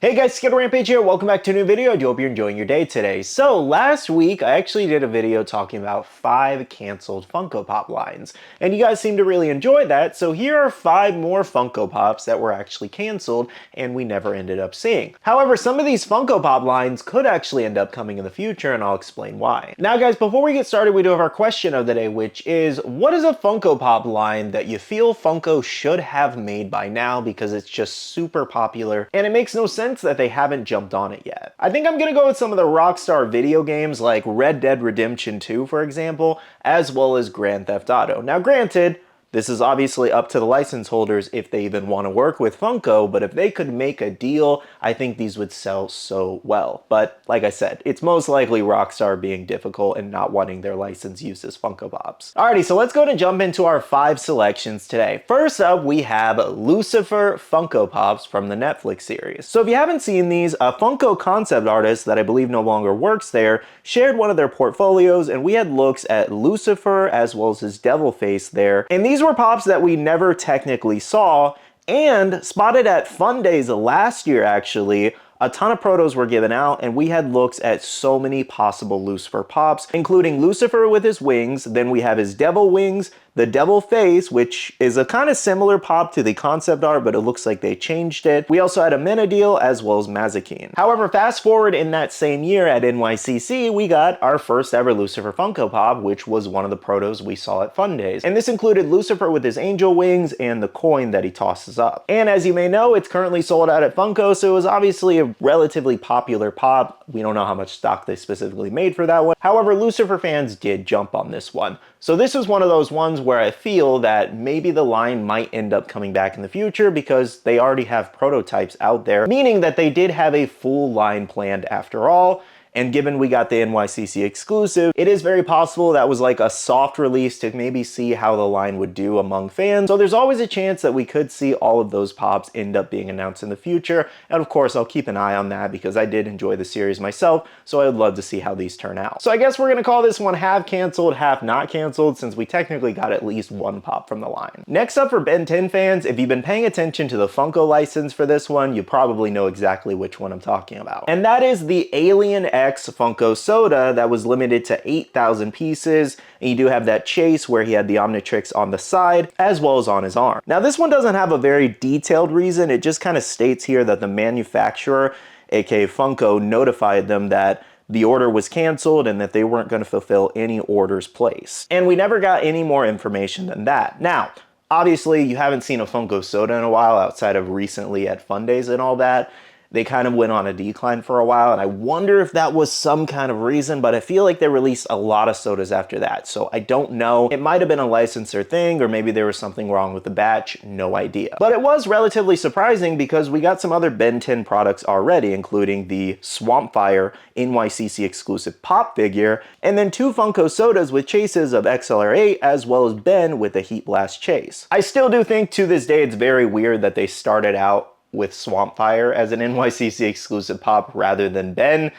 Hey guys, Skittlerampage here. Welcome back to a new video. I do hope you're enjoying your day today. So last week, I actually did a video talking about 5 canceled Funko Pop lines. And you guys seem to really enjoy that, so here are 5 more Funko Pops that were actually canceled and we never ended up seeing. However, some of these Funko Pop lines could actually end up coming in the future, and I'll explain why. Now guys, before we get started, we do have our question of the day, which is, what is a Funko Pop line that you feel Funko should have made by now because it's just super popular and it makes no sense that they haven't jumped on it yet? I think I'm gonna go with some of the Rockstar video games like Red Dead Redemption 2, for example, as well as Grand Theft Auto. Now granted, this is obviously up to the license holders if they even want to work with Funko, but if they could make a deal, I think these would sell so well. But like I said, it's most likely Rockstar being difficult and not wanting their license used as Funko Pops. Alrighty, so let's go and jump into our 5 selections today. First up, we have Lucifer Funko Pops from the Netflix series. So if you haven't seen these, a Funko concept artist that I believe no longer works there shared one of their portfolios, and we had looks at Lucifer as well as his devil face there. And these were pops that we never technically saw, and spotted at Fun Days last year actually. A ton of protos were given out, and we had looks at so many possible Lucifer pops, including Lucifer with his wings, then we have his devil wings, the devil face, which is a kind of similar pop to the concept art, but it looks like they changed it. We also had a Menadil as well as Mazikeen. However, fast forward in that same year at NYCC, we got our first ever Lucifer Funko Pop, which was one of the protos we saw at Fun Days. And this included Lucifer with his angel wings and the coin that he tosses up. And as you may know, it's currently sold out at Funko, so it was obviously a relatively popular pop. We don't know how much stock they specifically made for that one. However, Lucifer fans did jump on this one. So this is one of those ones where I feel that maybe the line might end up coming back in the future because they already have prototypes out there, meaning that they did have a full line planned after all. And given we got the NYCC exclusive, it is very possible that was like a soft release to maybe see how the line would do among fans. So there's always a chance that we could see all of those pops end up being announced in the future. And of course, I'll keep an eye on that because I did enjoy the series myself, so I would love to see how these turn out. So I guess we're gonna call this one half canceled, half not canceled, since we technically got at least one pop from the line. Next up for Ben 10 fans, if you've been paying attention to the Funko license for this one, you probably know exactly which one I'm talking about. And that is the Alien X Funko Soda that was limited to 8,000 pieces, and you do have that chase where he had the Omnitrix on the side as well as on his arm. Now this one doesn't have a very detailed reason, it just kind of states here that the manufacturer, aka Funko, notified them that the order was canceled and that they weren't going to fulfill any orders placed. And we never got any more information than that. Now, obviously you haven't seen a Funko Soda in a while outside of recently at Fun Days and all that. They kind of went on a decline for a while, and I wonder if that was some kind of reason, but I feel like they released a lot of sodas after that, so I don't know. It might have been a licensor thing, or maybe there was something wrong with the batch, no idea. But it was relatively surprising because we got some other Ben 10 products already, including the Swampfire NYCC exclusive pop figure, and then 2 Funko Sodas with chases of XLR8, as well as Ben with a Heat Blast chase. I still do think to this day it's very weird that they started out with Swampfire as an NYCC exclusive pop rather than Ben.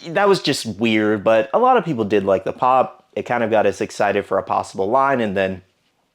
That was just weird, but a lot of people did like the pop. It kind of got us excited for a possible line, and then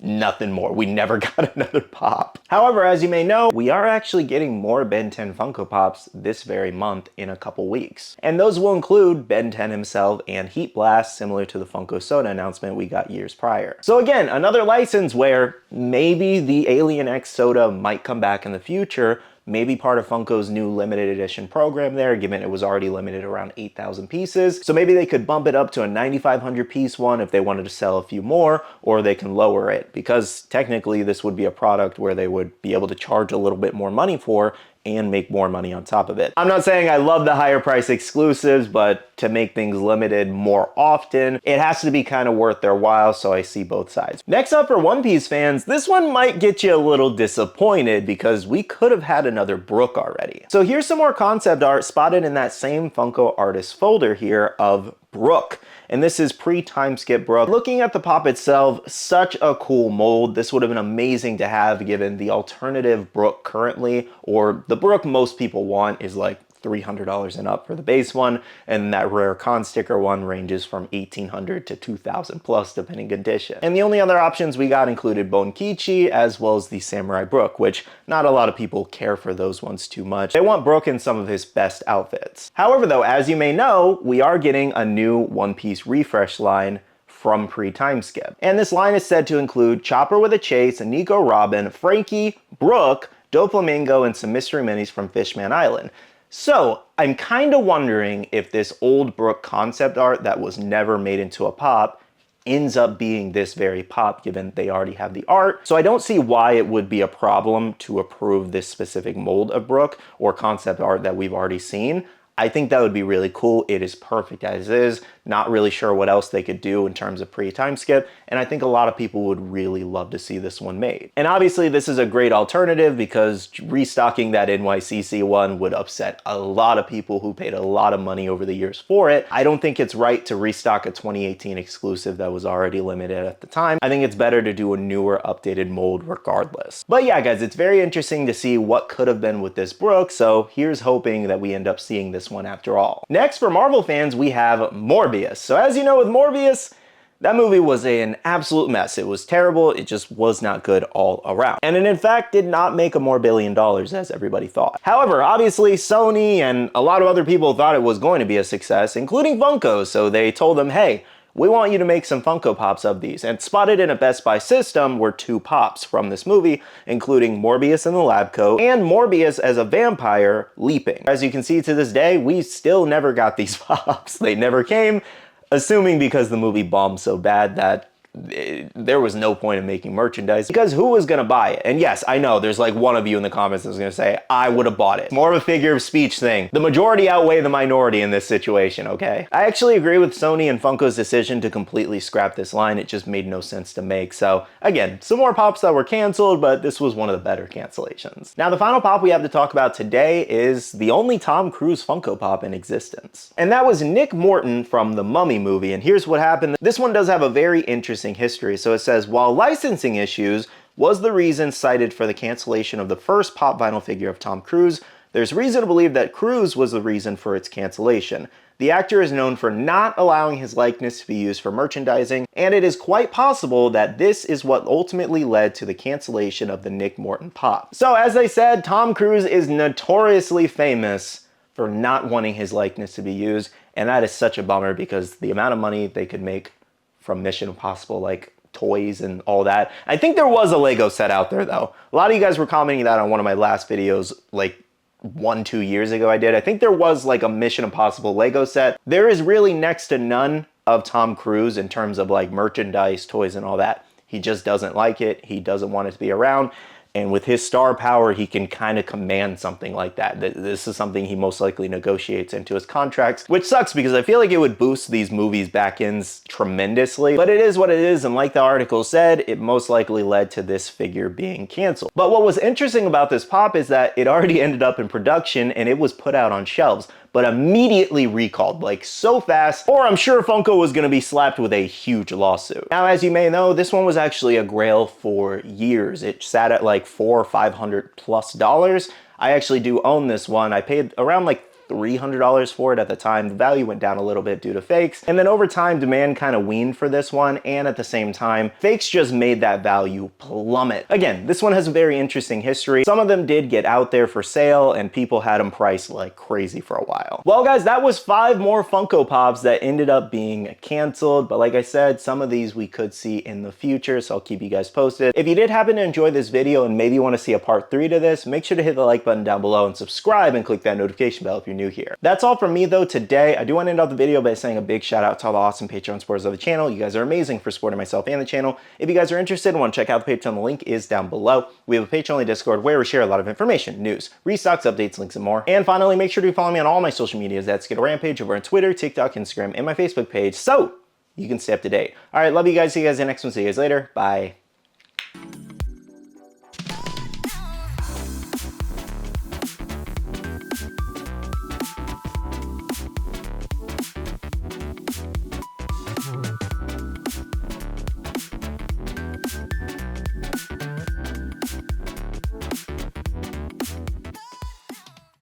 nothing more. We never got another pop. However, as you may know, we are actually getting more Ben 10 Funko Pops this very month in a couple weeks. And those will include Ben 10 himself and Heat Blast, similar to the Funko Soda announcement we got years prior. So again, another license where maybe the Alien X Soda might come back in the future, maybe part of Funko's new limited edition program there, given it was already limited around 8,000 pieces. So maybe they could bump it up to a 9,500 piece one if they wanted to sell a few more, or they can lower it, because technically this would be a product where they would be able to charge a little bit more money for and make more money on top of it. I'm not saying I love the higher price exclusives, but to make things limited more often, it has to be kind of worth their while, so I see both sides. Next up for One Piece fans, this one might get you a little disappointed because we could have had another Brook already. So here's some more concept art spotted in that same Funko artist folder here of Brook. And this is pre-time skip Brook. Looking at the pop itself, such a cool mold. This would have been amazing to have given the alternative Brook currently, or the Brook most people want is like $300 and up for the base one, and that rare con sticker one ranges from $1,800 to $2,000 plus depending condition. And the only other options we got included Bonkichi as well as the Samurai Brook, which not a lot of people care for those ones too much. They want Brook in some of his best outfits. However though, as you may know, we are getting a new One Piece refresh line from pre-time skip. And this line is said to include Chopper with a Chase, Nico Robin, Frankie, Brook, Doflamingo, and some mystery minis from Fishman Island. So I'm kind of wondering if this old Brook concept art that was never made into a pop ends up being this very pop, given they already have the art. So I don't see why it would be a problem to approve this specific mold of Brook or concept art that we've already seen. I think that would be really cool. It is perfect as is. Not really sure what else they could do in terms of pre-time skip, and I think a lot of people would really love to see this one made. And obviously this is a great alternative because restocking that NYCC one would upset a lot of people who paid a lot of money over the years for it. I don't think it's right to restock a 2018 exclusive that was already limited at the time. I think it's better to do a newer, updated mold regardless. But yeah, guys, it's very interesting to see what could have been with this Brook, so here's hoping that we end up seeing this one after all. Next, for Marvel fans, we have Morbius. So as you know, with Morbius, that movie was an absolute mess. It was terrible. It just was not good all around. And it in fact did not make a more $1 billion as everybody thought. However, obviously Sony and a lot of other people thought it was going to be a success, including Funko. So they told them, hey, we want you to make some Funko Pops of these. And spotted in a Best Buy system were 2 pops from this movie, including Morbius in the lab coat and Morbius as a vampire leaping. As you can see to this day, we still never got these pops. They never came, assuming because the movie bombed so bad that there was no point in making merchandise, because who was gonna buy it? And yes, I know there's like one of you in the comments that's gonna say, I would have bought it. It's more of a figure of speech thing. The majority outweigh the minority in this situation, okay? I actually agree with Sony and Funko's decision to completely scrap this line. It just made no sense to make. So again, some more pops that were canceled, but this was one of the better cancellations. Now the final pop we have to talk about today is the only Tom Cruise Funko Pop in existence. And that was Nick Morton from the Mummy movie. And here's what happened. This one does have a very interesting history. So it says, while licensing issues was the reason cited for the cancellation of the first pop vinyl figure of Tom Cruise, there's reason to believe that Cruz was the reason for its cancellation. The actor is known for not allowing his likeness to be used for merchandising, and it is quite possible that this is what ultimately led to the cancellation of the Nick Morton pop. So as I said, Tom Cruise is notoriously famous for not wanting his likeness to be used, and that is such a bummer because the amount of money they could make from Mission Impossible, like toys and all that. I think there was a Lego set out there though. A lot of you guys were commenting that on one of my last videos, like 1-2 years ago I did. I think there was like a Mission Impossible Lego set. There is really next to none of Tom Cruise in terms of like merchandise, toys, and all that. He just doesn't like it. He doesn't want it to be around. And with his star power, he can kind of command something like that. This is something he most likely negotiates into his contracts, which sucks because I feel like it would boost these movies' back-ends tremendously. But it is what it is, and like the article said, it most likely led to this figure being canceled. But what was interesting about this pop is that it already ended up in production and it was put out on shelves, but immediately recalled, like so fast, or I'm sure Funko was gonna be slapped with a huge lawsuit. Now, as you may know, this one was actually a grail for years. It sat at like $400 or $500+ I actually do own this one. I paid around like $300 for it at the time. The value went down a little bit due to fakes. And then over time, demand kind of weaned for this one. And at the same time, fakes just made that value plummet. Again, this one has a very interesting history. Some of them did get out there for sale and people had them priced like crazy for a while. Well, guys, that was 5 more Funko Pops that ended up being canceled. But like I said, some of these we could see in the future. So I'll keep you guys posted. If you did happen to enjoy this video and maybe you want to see a part 3 to this, make sure to hit the like button down below and subscribe and click that notification bell if you're new here. That's all from me though today. I do want to end off the video by saying a big shout out to all the awesome Patreon supporters of the channel. You guys are amazing for supporting myself and the channel. If you guys are interested and want to check out the Patreon, the link is down below. We have a Patreon-only Discord where we share a lot of information, news, restocks, updates, links, and more. And finally, make sure to follow me on all my social medias at Skittlerampage over on Twitter, TikTok, Instagram, and my Facebook page so you can stay up to date. All right, love you guys. See you guys in the next one. See you guys later. Bye.